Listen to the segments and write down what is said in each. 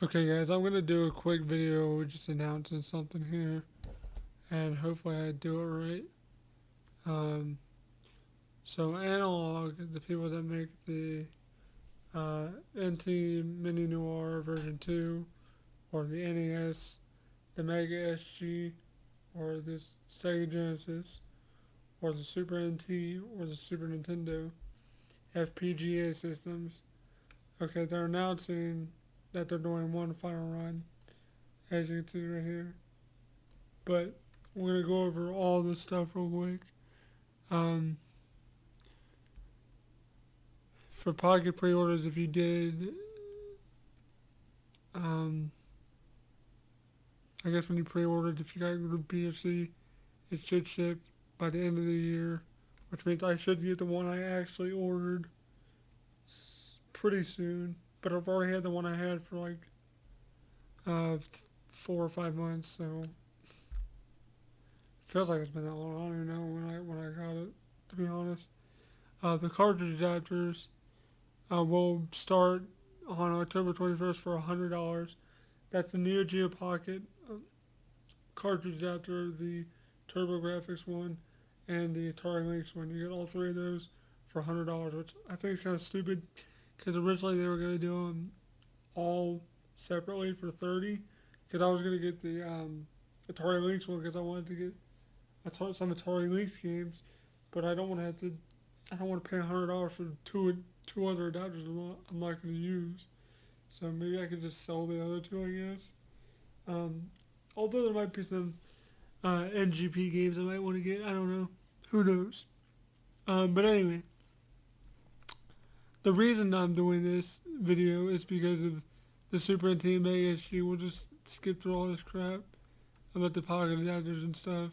Okay guys, I'm gonna do a quick video just announcing something here, and hopefully I do it right. Um, so Analog, the people that make the NT Mini Noir version 2, or the NES, the Mega SG, or the Sega Genesis, or the Super NT, or the Super Nintendo FPGA systems. Okay, they're announcing that they're doing one final run, as you can see right here. But we're gonna go over all this stuff real quick. Um, for Pocket pre-orders, if you did, um, I guess when you pre-ordered, if you got the PFC, it should ship by the end of the year, which means I should get the one I actually ordered pretty soon. But I've already had the one I had for like 4 or 5 months, so feels like it's been that long. I don't even know when I got it, to be honest. The cartridge adapters will start on October 21st for $100. That's the Neo Geo Pocket cartridge adapter, the TurboGrafx one, and the Atari Lynx one. You get all three of those for $100, which I think is kind of stupid because originally they were going to do them all separately for 30. Because I was going to get the Atari Lynx one because I wanted to get some Atari Lynx games, but I don't want to have to. I don't want to pay $100 for two other adapters I'm not going to use. So maybe I could just sell the other two, I guess. Um, although there might be some NGP games I might want to get. I don't know. Who knows? But anyway, the reason I'm doing this video is because of the Super Nintendo Mega SG. We'll just skip through all this crap about the pocket adapters and stuff.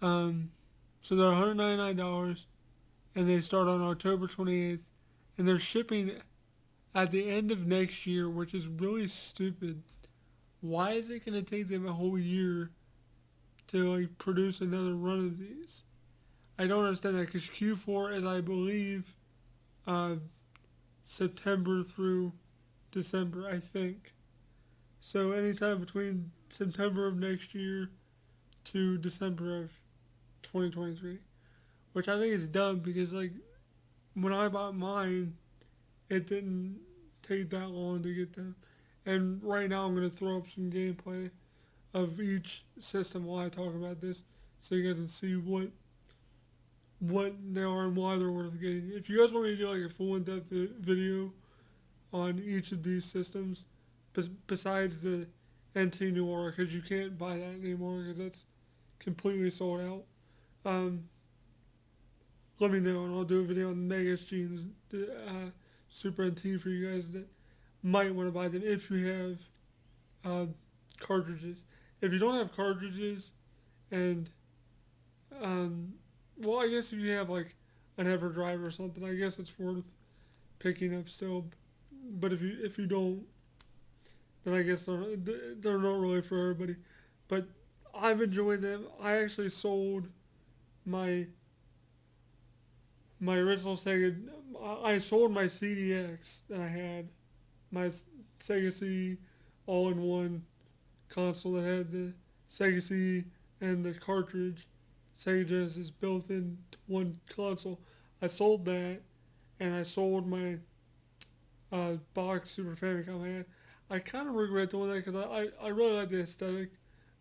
Um, so they're $199, and they start on October 28th, and they're shipping at the end of next year, which is really stupid. Why is it going to take them a whole year to like produce another run of these? I don't understand that because Q4 is, I believe, uh, September through December, I think. So anytime between September of next year to December of 2023, which I think is dumb because like when I bought mine, it didn't take that long to get them. And right now I'm gonna throw up some gameplay of each system while I talk about this, so you guys can see what they are and why they're worth getting. If you guys want me to do like a full in-depth video on each of these systems, besides the NT Noir, because you can't buy that anymore because that's completely sold out. Um, Let me know and I'll do a video on the Mega Genes, the Super NT for you guys that might want to buy them if you have uh, cartridges. If you don't have cartridges, and um, well, I guess if you have like an EverDrive or something, I guess it's worth picking up still. But if you don't, then I guess they're not really for everybody. But I've enjoyed them. I actually sold my my original Sega. I sold my CDX that I had, my Sega CD all-in-one console that had the Sega CD and the cartridge Sega Genesis built into one console. I sold that, and I sold my box Super Famicom I had. I kind of regret doing that because I really like the aesthetic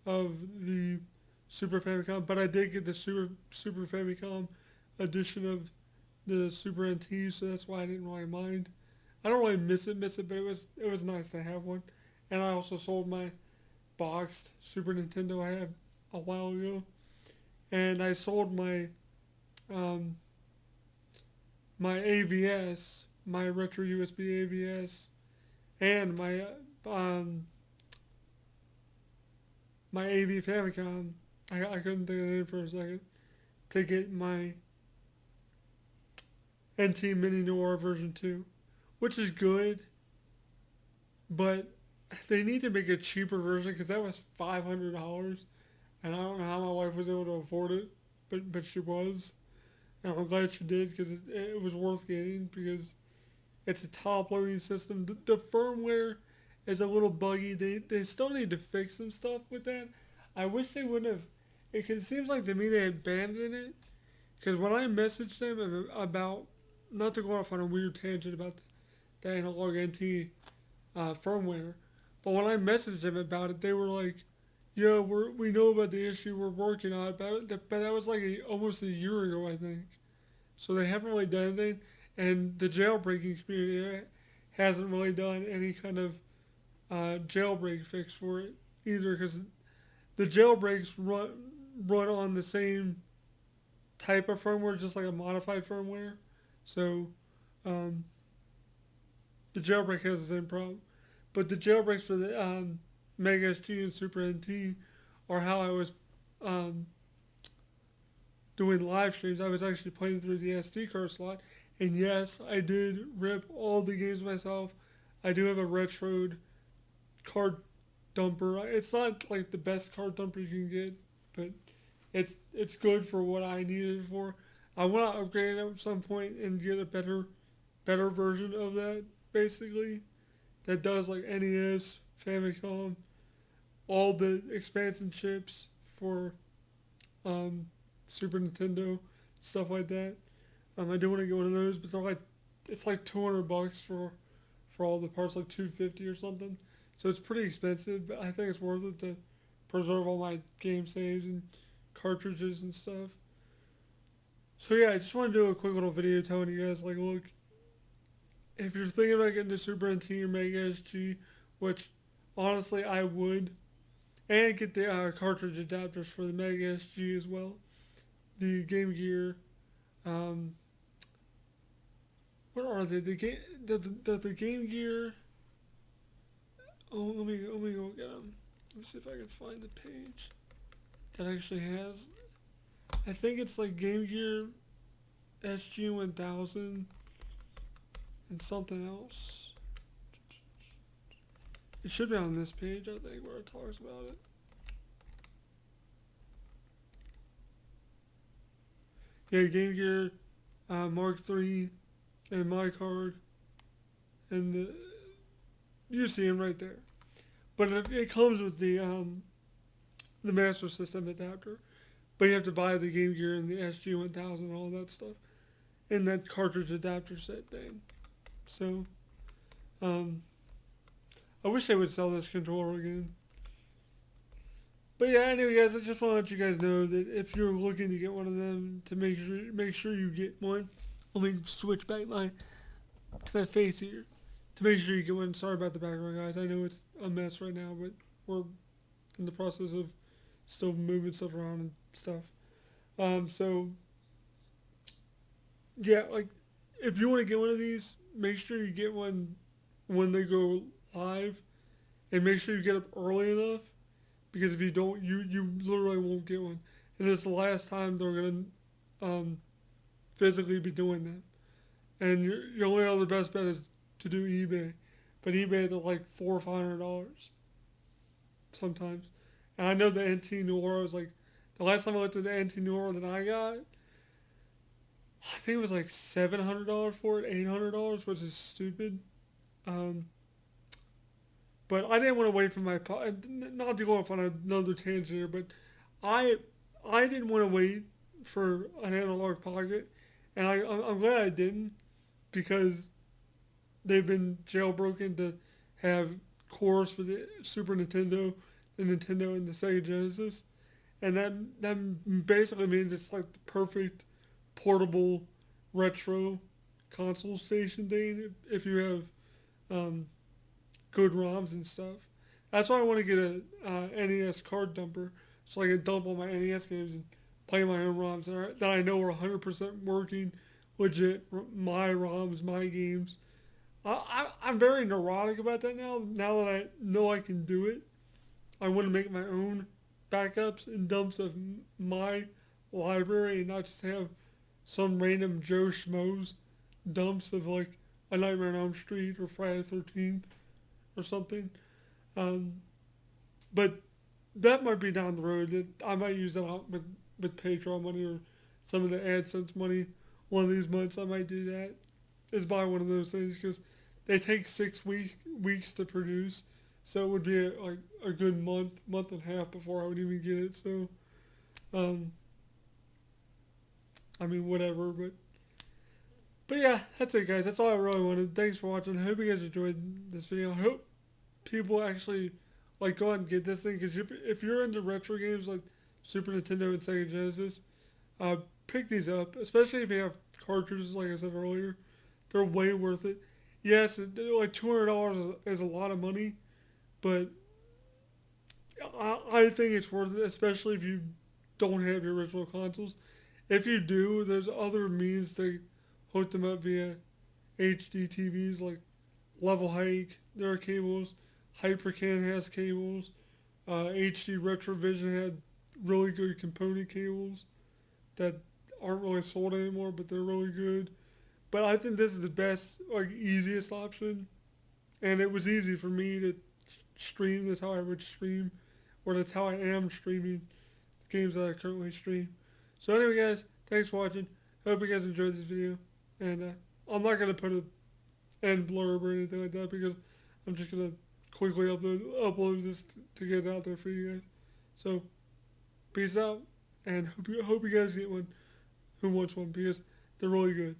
of the Super Famicom, but I did get the Super Famicom edition of the Super NT, so that's why I didn't really mind. I don't really miss it, but it was nice to have one. And I also sold my boxed Super Nintendo I had a while ago, and I sold um, my AVS, my retro USB AVS, and um, my AV Famicom. I couldn't think of the name for a second to get my NT Mini Noir version 2, which is good, but they need to make a cheaper version because that was $500, and I don't know how my wife was able to afford it, but she was, and I'm glad she did because it was worth getting because it's a top loading system. The firmware is a little buggy. They still need to fix some stuff with that. I wish they wouldn't have. It seems like to me they abandoned it. Because when I messaged them about, not to go off on a weird tangent about the Analog NT firmware, but when I messaged them about it, they were like, "Yeah, we know about the issue. We're working on it." But that was like almost a year ago, I think. So they haven't really done anything, and the jailbreaking community hasn't really done any kind of jailbreak fix for it either, because the jailbreaks run on the same type of firmware, just like a modified firmware. So um, the jailbreak has the same problem. But the jailbreaks for the Mega SG and Super NT are how I was um, doing live streams. I was actually playing through the SD card slot. And yes, I did rip all the games myself. I do have a retroed card dumper. It's not like the best card dumper you can get, but it's good for what I needed it for. I want to upgrade it at some point and get a better version of that, basically, that does like NES, Famicom, all the expansion chips for um, Super Nintendo, stuff like that. I do want to get one of those, but they're like, it's like $200 for all the parts, like 250 or something. So it's pretty expensive, but I think it's worth it to preserve all my game saves and cartridges and stuff. So yeah, I just want to do a quick little video telling you guys, like, look, if you're thinking about getting the Super NT or Mega SG, which honestly I would, and get the cartridge adapters for the Mega SG as well, the Game Gear, um, what are they? The Game Gear. Oh, let me go get them. Let me see if I can find the page that actually has. I think it's like Game Gear SG 1000 and something else. It should be on this page, I think, where it talks about it. Yeah, Game Gear Mark III and my card, and you see them right there. But it comes with the Master System adapter, but you have to buy the Game Gear and the SG 1000 and all that stuff, and that cartridge adapter set thing. So, um, I wish they would sell this controller again. But yeah, anyway, guys, I just want to let you guys know that if you're looking to get one of them, to make sure you get one. Let me switch back to my face here to make sure you get one. Sorry about the background, guys. I know it's a mess right now, but we're in the process of still moving stuff around and stuff. So yeah, like if you want to get one of these, make sure you get one when they go live, and make sure you get up early enough, because if you don't, you literally won't get one. And it's the last time they're gonna physically be doing that. And your only other best bet is to do eBay, but eBay they're like $400 or $500 sometimes. And I know the NT Noir was like, the last time I looked at the NT Noir that I got, I think it was like $700 for it, $800, which is stupid. Um, but I didn't want to wait for my not to go off on another tangent here, but I I didn't want to wait for an analog pocket, and I'm glad I didn't, because they've been jailbroken to have cores for the Super Nintendo, the Nintendo, and the Sega Genesis, and that basically means it's like the perfect portable retro console station thing if you have good ROMs and stuff. That's why I want to get a NES card dumper, so I can dump all my NES games and play my own ROMs that I know are 100% working, legit, my ROMs, my games. I'm very neurotic about that now. Now that I know I can do it, I want to make my own backups and dumps of my library, and not just have some random Joe Schmoes dumps of like A Nightmare on Elm Street or Friday the 13th or something. Um, but that might be down the road. I might use that out with Patreon money or some of the AdSense money. One of these months I might do that. Is buy one of those things, because they take 6 weeks to produce, so it would be like a good month and a half before I would even get it. So, um, I mean, whatever, but yeah, that's it, guys. That's all I really wanted. Thanks for watching. I hope you guys enjoyed this video. I hope people actually like go out and get this thing, because if you're into retro games like Super Nintendo and Sega Genesis, uh, pick these up, especially if you have cartridges. Like I said earlier, they're way worth it. Yes, like $200 is a lot of money, but I think it's worth it, especially if you don't have your original consoles. If you do, there's other means to hook them up via HD TVs, like Level Hike. There are cables. Hypercan has cables. HD Retrovision had really good component cables that aren't really sold anymore, but they're really good. But I think this is the best, like, easiest option, and it was easy for me to stream. That's how I would stream, or that's how I am streaming the games that I currently stream. So anyway, guys, thanks for watching. Hope you guys enjoyed this video, and I'm not gonna put an end blurb or anything like that, because I'm just gonna quickly upload this to get it out there for you guys. So peace out, and hope you guys get one who wants one, because they're really good.